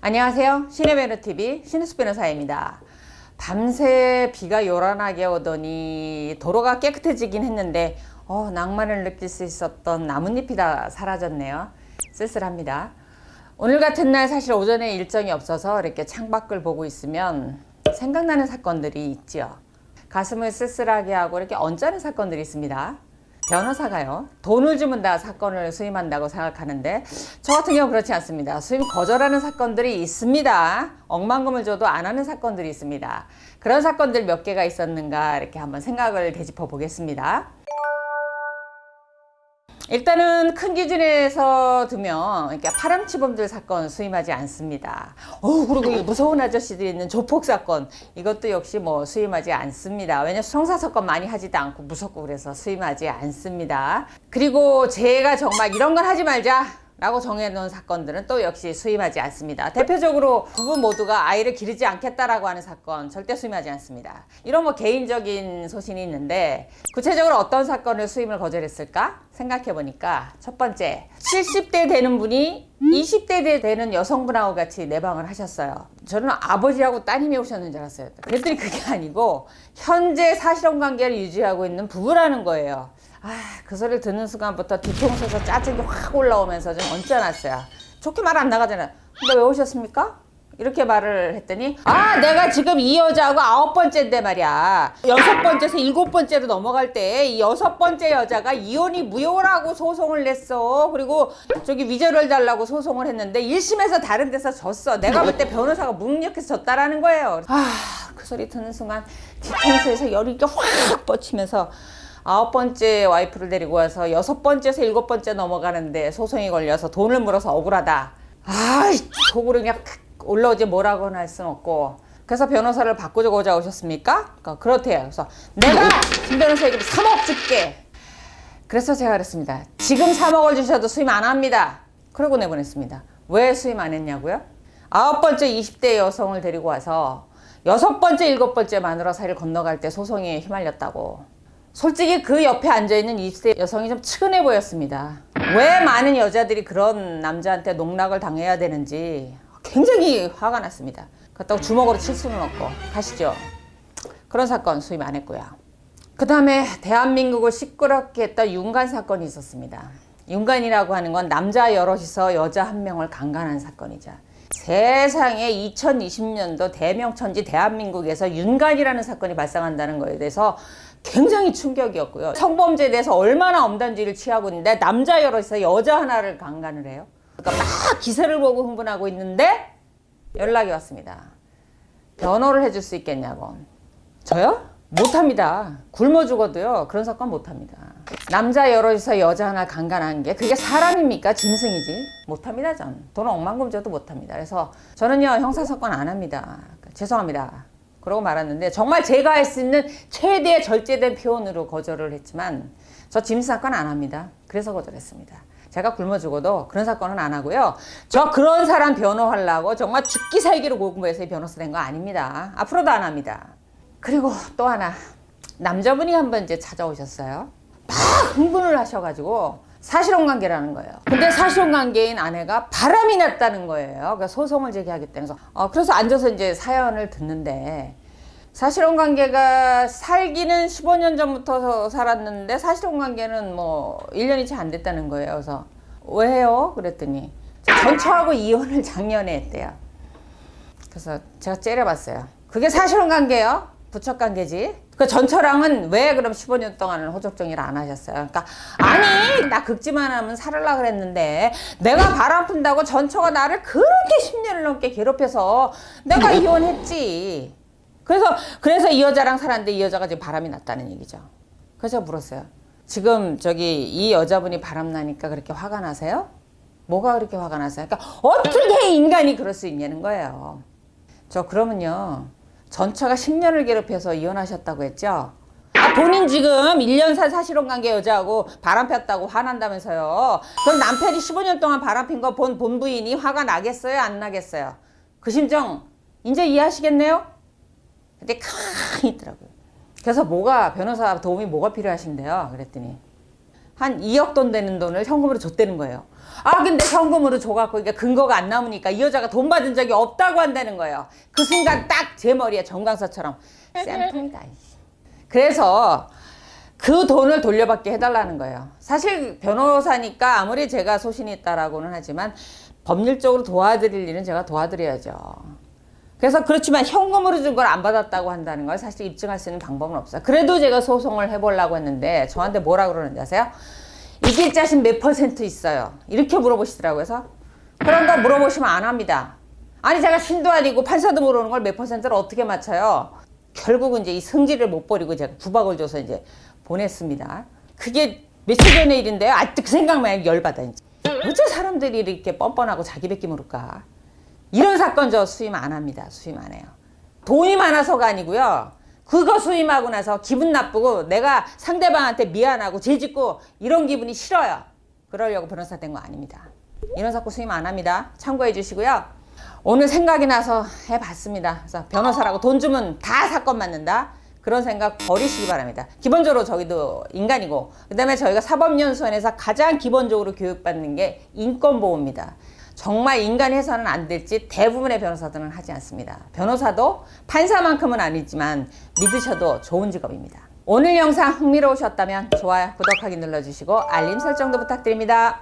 안녕하세요. 신혜변호TV 신우수 변호사입니다. 밤새 비가 요란하게 오더니 도로가 깨끗해지긴 했는데 낭만을 느낄 수 있었던 나뭇잎이 다 사라졌네요. 쓸쓸합니다. 오늘 같은 날 사실 오전에 일정이 없어서 이렇게 창밖을 보고 있으면 생각나는 사건들이 있죠. 가슴을 쓸쓸하게 하고 이렇게 언짢은 사건들이 있습니다. 변호사가요, 돈을 주면 다 사건을 수임한다고 생각하는데 저 같은 경우 그렇지 않습니다. 수임 거절하는 사건들이 있습니다. 억만금을 줘도 안 하는 사건들이 있습니다. 그런 사건들 몇 개가 있었는가 이렇게 한번 생각을 되짚어 보겠습니다. 일단은 큰 기준에서 두면 이렇게 파렴치범들 사건 수임하지 않습니다. 그리고 무서운 아저씨들이 있는 조폭 사건, 이것도 역시 수임하지 않습니다. 왜냐면 형사 사건 많이 하지도 않고 무섭고 그래서 수임하지 않습니다. 그리고 제가 정말 이런 건 하지 말자 라고 정해놓은 사건들은 또 역시 수임하지 않습니다. 대표적으로 부부 모두가 아이를 기르지 않겠다라고 하는 사건 절대 수임하지 않습니다. 이런 개인적인 소신이 있는데 구체적으로 어떤 사건을 수임을 거절했을까 생각해보니까, 첫 번째, 70대 되는 분이 20대 되는 여성분하고 같이 내방을 하셨어요. 저는 아버지하고 따님이 오셨는 줄 알았어요. 그랬더니 그게 아니고 현재 사실혼 관계를 유지하고 있는 부부라는 거예요. 그 소리를 듣는 순간부터 뒤통수에서 짜증이 확 올라오면서 좀 언짢았어요. 좋게 말 안 나가잖아요. 근데 왜 오셨습니까? 이렇게 말을 했더니 내가 지금 이 여자하고 9번째인데 말이야. 6번째에서 7번째로 넘어갈 때 이 6번째 여자가 이혼이 무효라고 소송을 냈어. 그리고 저기 위조를 달라고 소송을 했는데 1심에서 다른 데서 졌어. 내가 볼 때 변호사가 무능력해서 졌다라는 거예요. 그 소리 듣는 순간 뒤통수에서 열이 이렇게 확 뻗치면서 9번째 와이프를 데리고 와서 6번째에서 7번째 넘어가는데 소송이 걸려서 돈을 물어서 억울하다. 속으로 그냥 올라오지 뭐라고는 할 수는 없고, 그래서 변호사를 바꾸고자 오셨습니까? 그렇대요. 그래서 내가 김 변호사에게 3억 줄게. 그래서 제가 그랬습니다. 지금 3억을 주셔도 수임 안 합니다. 그러고 내보냈습니다. 왜 수임 안 했냐고요? 9번째 20대 여성을 데리고 와서 6번째 7번째 마누라 사이를 건너갈 때 소송에 휘말렸다고. 솔직히 그 옆에 앉아있는 20대 여성이 좀 측은해 보였습니다. 왜 많은 여자들이 그런 남자한테 농락을 당해야 되는지 굉장히 화가 났습니다. 그렇다고 주먹으로 칠 수는 없고. 가시죠. 그런 사건 수임 안 했고요. 그 다음에 대한민국을 시끄럽게 했던 윤관 사건이 있었습니다. 윤관이라고 하는 건 남자 여럿이서 여자 한 명을 강간한 사건이죠. 세상에 2020년도 대명천지 대한민국에서 윤관이라는 사건이 발생한다는 거에 대해서 굉장히 충격이었고요. 성범죄에 대해서 얼마나 엄단지를 취하고 있는데 남자 여럿이서 여자 하나를 강간을 해요. 그러니까 막 기사를 보고 흥분하고 있는데 연락이 왔습니다. 변호를 해줄 수 있겠냐고. 저요? 못합니다. 굶어 죽어도요 그런 사건 못합니다. 남자 여럿이서 여자 하나 강간한 게 그게 사람입니까? 짐승이지. 못합니다. 전 돈 억만금 줘도 못합니다. 그래서 저는요 형사사건 안 합니다. 죄송합니다. 그러고 말았는데, 정말 제가 할 수 있는 최대의 절제된 표현으로 거절을 했지만 저 짐승 사건 안 합니다. 그래서 거절했습니다. 제가 굶어 죽어도 그런 사건은 안 하고요. 저 그런 사람 변호하려고 정말 죽기 살기로 공부해서 변호사 된 거 아닙니다. 앞으로도 안 합니다. 그리고 또 하나, 남자분이 한번 이제 찾아오셨어요. 막 흥분을 하셔가지고 사실혼 관계라는 거예요. 근데 사실혼 관계인 아내가 바람이 났다는 거예요. 그러니까 소송을 제기하겠다면서. 그래서 앉아서 이제 사연을 듣는데, 사실혼 관계가 살기는 15년 전부터 살았는데 사실혼 관계는 1년이 채 안 됐다는 거예요. 그래서 왜 해요? 그랬더니 전처하고 이혼을 작년에 했대요. 그래서 제가 째려봤어요. 그게 사실혼 관계예요? 부척 관계지. 그 전처랑은 왜 그럼 15년 동안은 호적 정리를 안 하셨어요? 그러니까 아니 나 긁지만 하면 살으려고 그랬는데 내가 바람 푼다고 전처가 나를 그렇게 10년을 넘게 괴롭혀서 내가 이혼했지. 그래서 이 여자랑 살았는데 이 여자가 지금 바람이 났다는 얘기죠. 그래서 제가 물었어요. 지금 이 여자분이 바람 나니까 그렇게 화가 나세요? 뭐가 그렇게 화가 나세요? 그러니까 어떻게 인간이 그럴 수 있냐는 거예요. 그러면요, 전처가 10년을 괴롭혀서 이혼하셨다고 했죠? 본인 지금 1년 산 사실혼 관계 여자하고 바람 폈다고 화난다면서요. 그럼 남편이 15년 동안 바람 핀 거 본 본부인이 화가 나겠어요? 안 나겠어요? 그 심정 이제 이해하시겠네요? 근데 가만히 있더라고요. 그래서 변호사 도움이 뭐가 필요하신데요? 그랬더니 한 2억 돈 되는 돈을 현금으로 줬다는 거예요. 아 근데 현금으로 줘갖고 이게 근거가 안 나오니까 이 여자가 돈 받은 적이 없다고 한다는 거예요. 그 순간 딱 제 머리에 정강사처럼 쌤통이다. 그래서 그 돈을 돌려받게 해달라는 거예요. 사실 변호사니까 아무리 제가 소신이 있다라고는 하지만 법률적으로 도와드릴 일은 제가 도와드려야죠. 그래서 그렇지만 현금으로 준 걸 안 받았다고 한다는 걸 사실 입증할 수 있는 방법은 없어요. 그래도 제가 소송을 해보려고 했는데 저한테 뭐라 그러는지 아세요? 이길 자신 몇 % 있어요? 이렇게 물어보시더라고요. 그래서 그런 거 물어보시면 안 합니다. 아니 제가 신도 아니고 판사도 모르는 걸 몇 %를 어떻게 맞춰요? 결국은 이제 이 성질을 못 버리고 제가 구박을 줘서 이제 보냈습니다. 그게 며칠 전의 일인데요. 아직도 그 생각만 해도 열받아. 이제. 어째 사람들이 이렇게 뻔뻔하고 자기밖에 모를까? 이런 사건 저 수임 안 합니다. 수임 안 해요. 돈이 많아서가 아니고요. 그거 수임하고 나서 기분 나쁘고 내가 상대방한테 미안하고 죄짓고 이런 기분이 싫어요. 그러려고 변호사 된 거 아닙니다. 이런 사건 수임 안 합니다. 참고해 주시고요. 오늘 생각이 나서 해봤습니다. 그래서 변호사라고 돈 주면 다 사건 맞는다. 그런 생각 버리시기 바랍니다. 기본적으로 저희도 인간이고 그 다음에 저희가 사법연수원에서 가장 기본적으로 교육받는 게 인권보호입니다. 정말 인간 해서는 안 될지 대부분의 변호사들은 하지 않습니다. 변호사도 판사만큼은 아니지만 믿으셔도 좋은 직업입니다. 오늘 영상 흥미로우셨다면 좋아요, 구독하기 눌러주시고 알림 설정도 부탁드립니다.